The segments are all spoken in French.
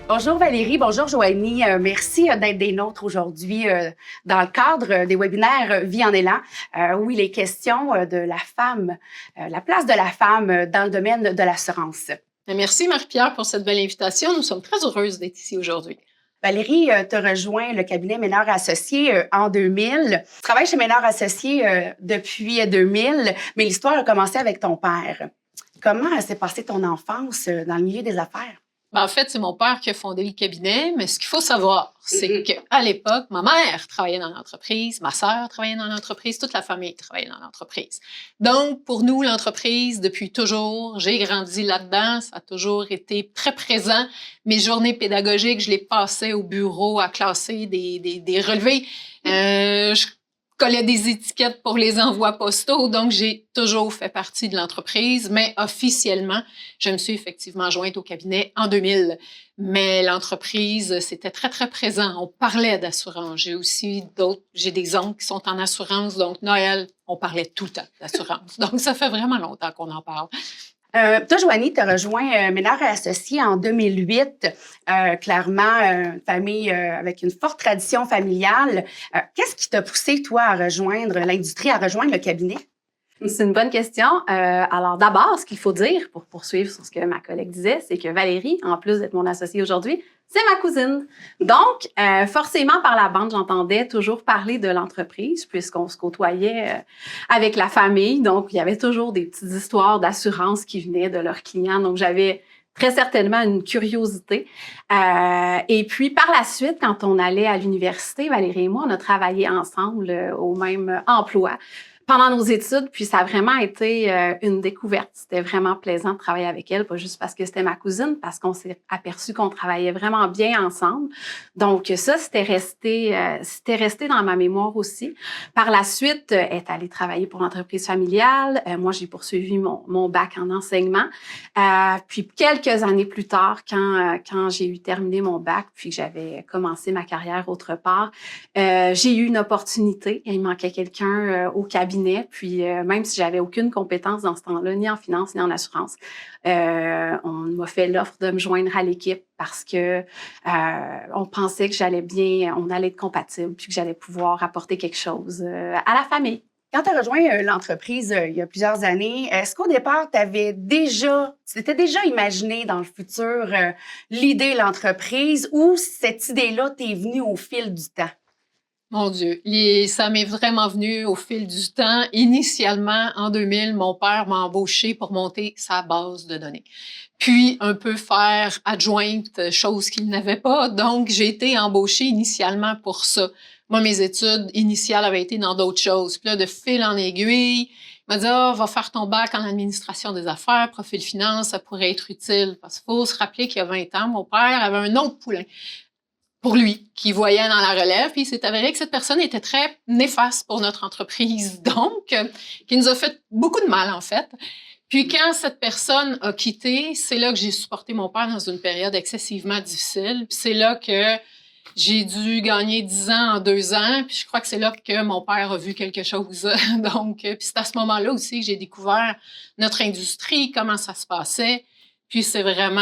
Bonjour Valérie, bonjour Joanie. Merci d'être des nôtres aujourd'hui dans le cadre des webinaires Vie en élan, où il est question de la femme, la place de la femme dans le domaine de l'assurance. Merci Marie-Pierre pour cette belle invitation. Nous sommes très heureuses d'être ici aujourd'hui. Valérie, tu as rejoint le cabinet Ménard Associés en 2000. Tu travailles chez Ménard Associés depuis 2000, mais l'histoire a commencé avec ton père. Comment s'est passée ton enfance dans le milieu des affaires? En fait, c'est mon père qui a fondé le cabinet, mais ce qu'il faut savoir, c'est qu'à l'époque, ma mère travaillait dans l'entreprise, ma sœur travaillait dans l'entreprise, toute la famille travaillait dans l'entreprise. Donc, pour nous, l'entreprise, depuis toujours, j'ai grandi là-dedans, ça a toujours été très présent. Mes journées pédagogiques, je les passais au bureau à classer des relevés. Je collais des étiquettes pour les envois postaux, donc j'ai toujours fait partie de l'entreprise, mais officiellement, je me suis effectivement jointe au cabinet en 2000. Mais l'entreprise, c'était très, très présent. On parlait d'assurance. J'ai des oncles qui sont en assurance, donc Noël, on parlait tout le temps d'assurance. Donc, ça fait vraiment longtemps qu'on en parle. Toi, Joanie, tu as rejoint Ménard et Associés en 2008. Clairement, une famille avec une forte tradition familiale. Qu'est-ce qui t'a poussé, toi, à rejoindre l'industrie, à rejoindre le cabinet? C'est une bonne question. Alors d'abord, ce qu'il faut dire pour poursuivre sur ce que ma collègue disait, c'est que Valérie, en plus d'être mon associée aujourd'hui, c'est ma cousine. Donc, forcément, par la bande, j'entendais toujours parler de l'entreprise puisqu'on se côtoyait avec la famille. Donc, il y avait toujours des petites histoires d'assurance qui venaient de leurs clients. Donc, j'avais très certainement une curiosité. Et puis, par la suite, quand on allait à l'université, Valérie et moi, on a travaillé ensemble au même emploi pendant nos études, puis ça a vraiment été une découverte. C'était vraiment plaisant de travailler avec elle, pas juste parce que c'était ma cousine, parce qu'on s'est aperçu qu'on travaillait vraiment bien ensemble. Donc ça, c'était resté dans ma mémoire aussi. Par la suite, elle est allée travailler pour l'entreprise familiale. Moi, j'ai poursuivi mon bac en enseignement. Puis quelques années plus tard, quand j'ai eu terminé mon bac, puis que j'avais commencé ma carrière autre part, j'ai eu une opportunité. Il manquait quelqu'un au cabinet. Puis même si j'avais aucune compétence dans ce temps-là, ni en finance, ni en assurance, on m'a fait l'offre de me joindre à l'équipe parce que on pensait que on allait être compatibles, puis que j'allais pouvoir apporter quelque chose à la famille. Quand tu as rejoint l'entreprise il y a plusieurs années, est-ce qu'au départ, tu t'étais déjà imaginé dans le futur l'idée de l'entreprise ou cette idée-là t'est venue au fil du temps? Mon Dieu, ça m'est vraiment venu au fil du temps. Initialement, en 2000, mon père m'a embauché pour monter sa base de données. Puis, un peu faire adjointe, chose qu'il n'avait pas. Donc, j'ai été embauchée initialement pour ça. Moi, mes études initiales avaient été dans d'autres choses. Puis là, de fil en aiguille, il m'a dit, va faire ton bac en administration des affaires, profil finance, ça pourrait être utile. Parce qu'il faut se rappeler qu'il y a 20 ans, mon père avait un autre poulain pour lui, qui voyait dans la relève, puis il s'est avéré que cette personne était très néfaste pour notre entreprise, donc, qui nous a fait beaucoup de mal, en fait. Puis quand cette personne a quitté, c'est là que j'ai supporté mon père dans une période excessivement difficile, puis c'est là que j'ai dû gagner 10 ans en 2 ans, puis je crois que c'est là que mon père a vu quelque chose. Donc, puis c'est à ce moment-là aussi que j'ai découvert notre industrie, comment ça se passait. Puis c'est vraiment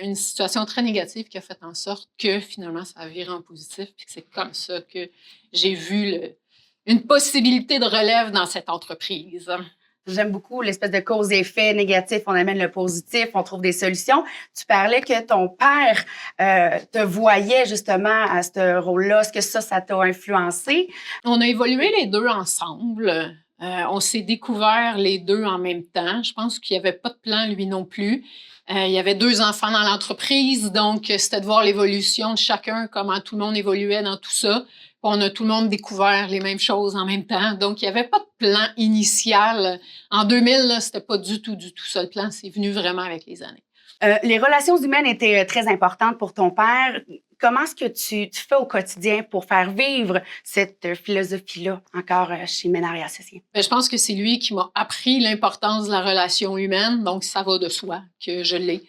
une situation très négative qui a fait en sorte que finalement ça a viré en positif, puis que c'est comme ça que j'ai vu une possibilité de relève dans cette entreprise. J'aime beaucoup l'espèce de cause-effet négatif. On amène le positif, on trouve des solutions. Tu parlais que ton père te voyait justement à ce rôle-là. Est-ce que ça t'a influencé? On a évolué les deux ensemble. On s'est découvert les deux en même temps. Je pense qu'il n'y avait pas de plan, lui non plus. Il y avait 2 enfants dans l'entreprise, donc c'était de voir l'évolution de chacun, comment tout le monde évoluait dans tout ça. Puis on a tout le monde découvert les mêmes choses en même temps. Donc, il n'y avait pas de plan initial. En 2000, là, c'était pas du tout ça. Le plan, c'est venu vraiment avec les années. Les relations humaines étaient très importantes pour ton père. Comment est-ce que tu fais au quotidien pour faire vivre cette philosophie-là encore chez Ménard et Associés? Je pense que c'est lui qui m'a appris l'importance de la relation humaine, donc ça va de soi que je l'ai.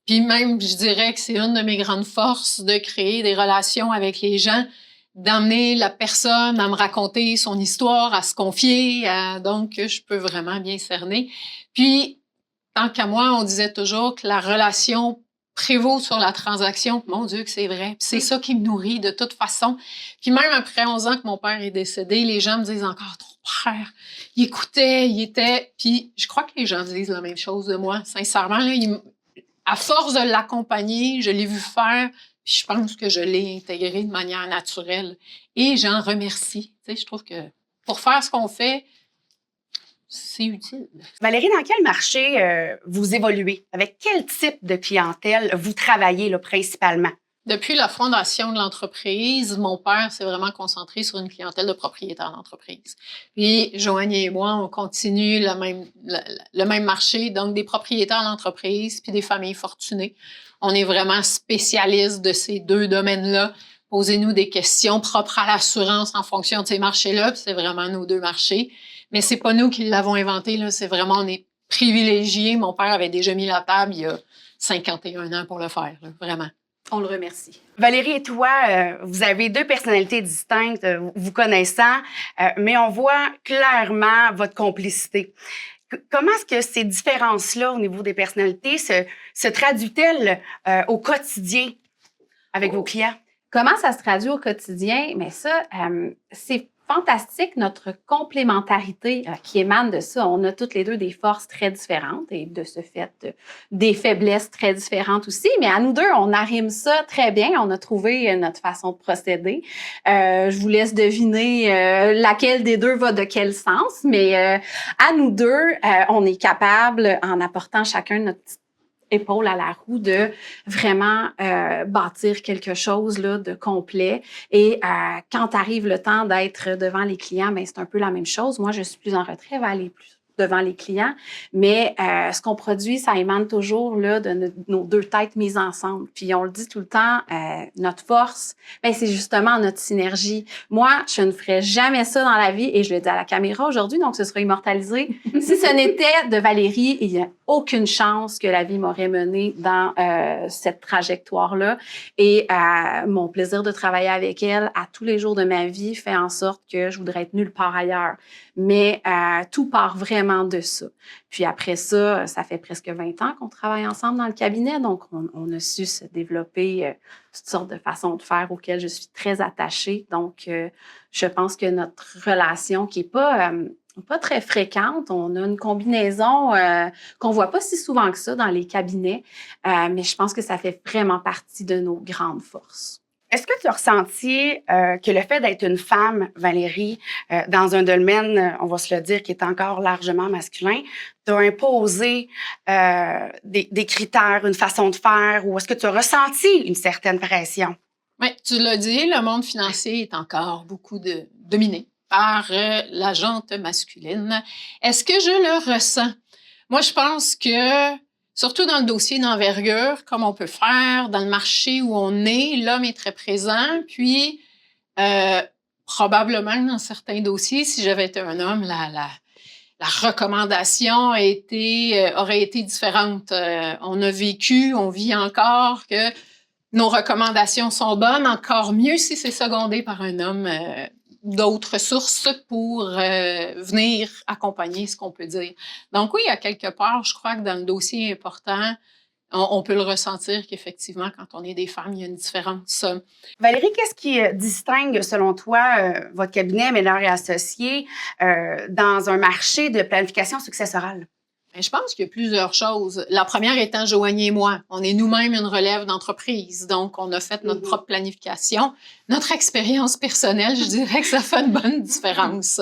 Puis même, je dirais que c'est une de mes grandes forces de créer des relations avec les gens, d'amener la personne à me raconter son histoire, à se confier, donc je peux vraiment bien cerner. Puis, tant qu'à moi, on disait toujours que la relation prévaut sur la transaction. Mon Dieu que c'est vrai. Puis c'est ça qui me nourrit de toute façon. Puis même après 11 ans que mon père est décédé, les gens me disent encore, ton père, il écoutait, il était... Puis je crois que les gens disent la même chose de moi. Sincèrement, là, à force de l'accompagner, je l'ai vu faire, puis je pense que je l'ai intégré de manière naturelle. Et j'en remercie. Tu sais, je trouve que pour faire ce qu'on fait, c'est utile. Valérie, dans quel marché vous évoluez? Avec quel type de clientèle vous travaillez là, principalement? Depuis la fondation de l'entreprise, mon père s'est vraiment concentré sur une clientèle de propriétaires d'entreprise. Puis, Joanie et moi, on continue le même marché, donc des propriétaires d'entreprise puis des familles fortunées. On est vraiment spécialistes de ces deux domaines-là. Posez-nous des questions propres à l'assurance en fonction de ces marchés-là, puis c'est vraiment nos deux marchés. Mais c'est pas nous qui l'avons inventé, là. C'est vraiment, on est privilégiés. Mon père avait déjà mis la table il y a 51 ans pour le faire, là, vraiment. On le remercie. Valérie et toi, vous avez deux personnalités distinctes, vous connaissant, mais on voit clairement votre complicité. Comment est-ce que ces différences-là au niveau des personnalités se traduisent-elles au quotidien avec vos clients? Comment ça se traduit au quotidien? Mais ça, c'est fantastique, notre complémentarité qui émane de ça. On a toutes les deux des forces très différentes et de ce fait, des faiblesses très différentes aussi. Mais à nous deux, on arrime ça très bien. On a trouvé notre façon de procéder. Je vous laisse deviner laquelle des deux va de quel sens. Mais à nous deux, on est capable, en apportant chacun notre petite épaule à la roue, de vraiment bâtir quelque chose là, de complet. Et quand arrive le temps d'être devant les clients, ben c'est un peu la même chose. Moi, je suis plus en retrait, elle va aller plus devant les clients. Mais ce qu'on produit, ça émane toujours là, de nos deux têtes mises ensemble. Puis on le dit tout le temps, notre force, ben, c'est justement notre synergie. Moi, je ne ferais jamais ça dans la vie, et je le dis à la caméra aujourd'hui, donc ce sera immortalisé. Si ce n'était de Valérie, il n'y a aucune chance que la vie m'aurait menée dans cette trajectoire-là. Et mon plaisir de travailler avec elle à tous les jours de ma vie fait en sorte que je voudrais être nulle part ailleurs. Mais tout part vraiment de ça. Puis après ça, ça fait presque 20 ans qu'on travaille ensemble dans le cabinet, donc on a su se développer toutes sortes de façons de faire auxquelles je suis très attachée. Donc, je pense que notre relation, qui est pas très fréquente, on a une combinaison qu'on voit pas si souvent que ça dans les cabinets, mais je pense que ça fait vraiment partie de nos grandes forces. Est-ce que tu as ressenti que le fait d'être une femme, Valérie, dans un domaine, on va se le dire, qui est encore largement masculin, t'a imposé des critères, une façon de faire, ou est-ce que tu as ressenti une certaine pression? Oui, tu l'as dit, le monde financier est encore beaucoup dominé par la gente masculine. Est-ce que je le ressens? Moi, je pense que surtout dans le dossier d'envergure, comme on peut faire, dans le marché où on est, l'homme est très présent. Puis, probablement dans certains dossiers, si j'avais été un homme, la recommandation aurait été différente. On a vécu, on vit encore que nos recommandations sont bonnes, encore mieux si c'est secondé par un homme d'autres sources pour venir accompagner ce qu'on peut dire. Donc oui, à quelque part, je crois que dans le dossier important, on peut le ressentir qu'effectivement, quand on est des femmes, il y a une différence. Valérie, qu'est-ce qui distingue, selon toi, votre cabinet Ménard et Associés dans un marché de planification successorale? Je pense qu'il y a plusieurs choses. La première étant Joanie et moi. On est nous-mêmes une relève d'entreprise. Donc, on a fait notre propre planification. Notre expérience personnelle, je dirais que ça fait une bonne différence.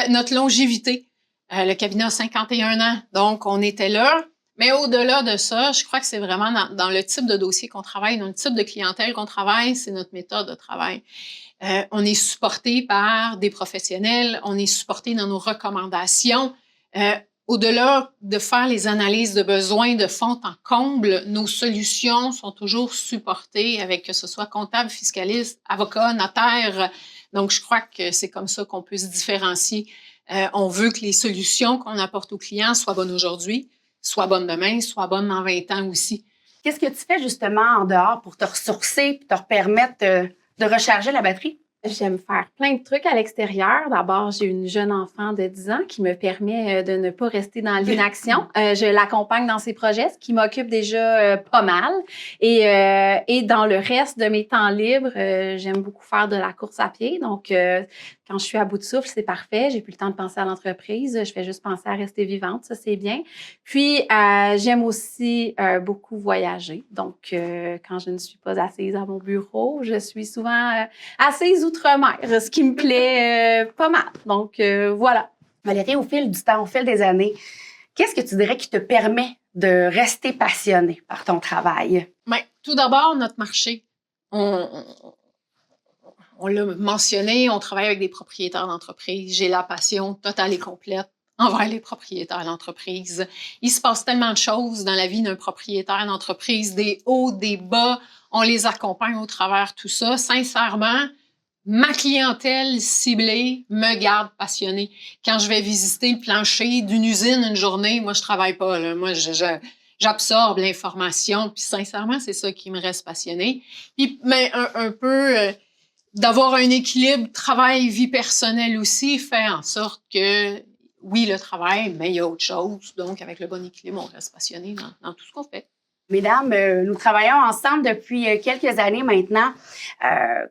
Notre longévité. Le cabinet a 51 ans. Donc, on était là. Mais au-delà de ça, je crois que c'est vraiment dans le type de dossier qu'on travaille, dans le type de clientèle qu'on travaille, c'est notre méthode de travail. On est supporté par des professionnels. On est supporté dans nos recommandations. Au-delà de faire les analyses de besoins de fond en comble, nos solutions sont toujours supportées avec que ce soit comptable, fiscaliste, avocat, notaire. Donc, je crois que c'est comme ça qu'on peut se différencier. On veut que les solutions qu'on apporte aux clients soient bonnes aujourd'hui, soient bonnes demain, soient bonnes dans 20 ans aussi. Qu'est-ce que tu fais justement en dehors pour te ressourcer et te permettre de recharger la batterie? J'aime faire plein de trucs à l'extérieur. D'abord, j'ai une jeune enfant de 10 ans qui me permet de ne pas rester dans l'inaction. Je l'accompagne dans ses projets, ce qui m'occupe déjà pas mal. Et dans le reste de mes temps libres, j'aime beaucoup faire de la course à pied. Donc, quand je suis à bout de souffle, c'est parfait. J'ai plus le temps de penser à l'entreprise. Je fais juste penser à rester vivante. Ça, c'est bien. Puis, j'aime aussi beaucoup voyager. Donc, quand je ne suis pas assise à mon bureau, je suis souvent assise outre-mer, ce qui me plaît pas mal. Donc, voilà. Valérie, au fil du temps, au fil des années, qu'est-ce que tu dirais qui te permet de rester passionnée par ton travail? Bien, tout d'abord, notre marché. On l'a mentionné, on travaille avec des propriétaires d'entreprise. J'ai la passion totale et complète envers les propriétaires d'entreprise. Il se passe tellement de choses dans la vie d'un propriétaire d'entreprise, des hauts, des bas. On les accompagne au travers de tout ça. Sincèrement, ma clientèle ciblée me garde passionnée. Quand je vais visiter le plancher d'une usine une journée, moi, je travaille pas, là. Moi, j'absorbe l'information. Puis sincèrement, c'est ça qui me reste passionné. Puis, mais un peu... d'avoir un équilibre travail-vie personnelle aussi fait en sorte que, oui, le travail, mais il y a autre chose. Donc, avec le bon équilibre, on reste passionné dans tout ce qu'on fait. Mesdames, nous travaillons ensemble depuis quelques années maintenant.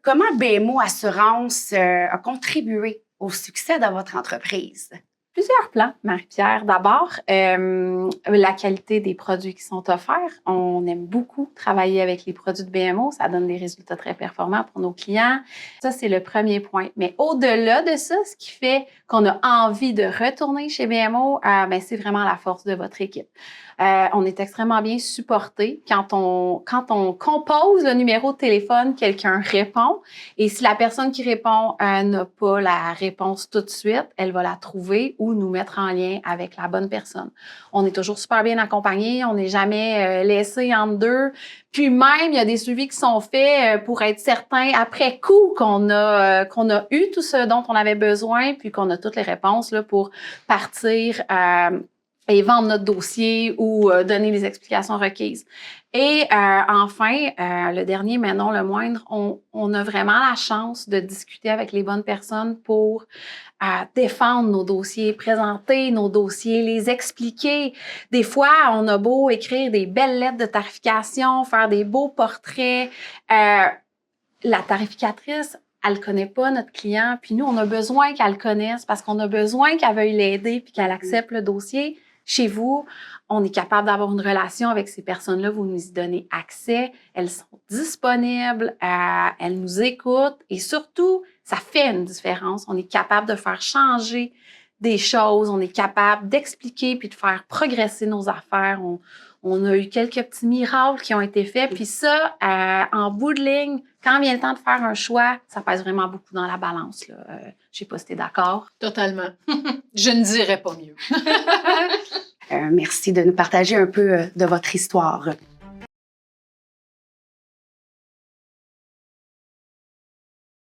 Comment BMO Assurance a contribué au succès de votre entreprise? Plusieurs plans, Marie-Pierre. D'abord, la qualité des produits qui sont offerts. On aime beaucoup travailler avec les produits de BMO. Ça donne des résultats très performants pour nos clients. Ça, c'est le premier point. Mais au-delà de ça, ce qui fait qu'on a envie de retourner chez BMO, c'est vraiment la force de votre équipe. On est extrêmement bien supporté. Quand on compose le numéro de téléphone, quelqu'un répond. Et si la personne qui répond n'a pas la réponse tout de suite, elle va la trouver ou nous mettre en lien avec la bonne personne. On est toujours super bien accompagnés. On n'est jamais laissé entre deux. Puis même, il y a des suivis qui sont faits pour être certain après coup qu'on a eu tout ce dont on avait besoin, puis qu'on a toutes les réponses là, pour partir et vendre notre dossier ou donner les explications requises. Et enfin, le dernier, mais non le moindre, on a vraiment la chance de discuter avec les bonnes personnes pour défendre nos dossiers, présenter nos dossiers, les expliquer. Des fois, on a beau écrire des belles lettres de tarification, faire des beaux portraits. La tarificatrice, elle connaît pas notre client, puis nous, on a besoin qu'elle le connaisse parce qu'on a besoin qu'elle veuille l'aider puis qu'elle accepte le dossier. Chez vous, on est capable d'avoir une relation avec ces personnes-là. Vous nous y donnez accès. Elles sont disponibles. Elles nous écoutent. Et surtout, ça fait une différence. On est capable de faire changer des choses. On est capable d'expliquer puis de faire progresser nos affaires. On a eu quelques petits miracles qui ont été faits. Puis ça, en bout de ligne, quand vient le temps de faire un choix, ça pèse vraiment beaucoup dans la balance. Là. Je sais pas si tu es d'accord. Totalement. Je ne dirais pas mieux. Merci de nous partager un peu de votre histoire.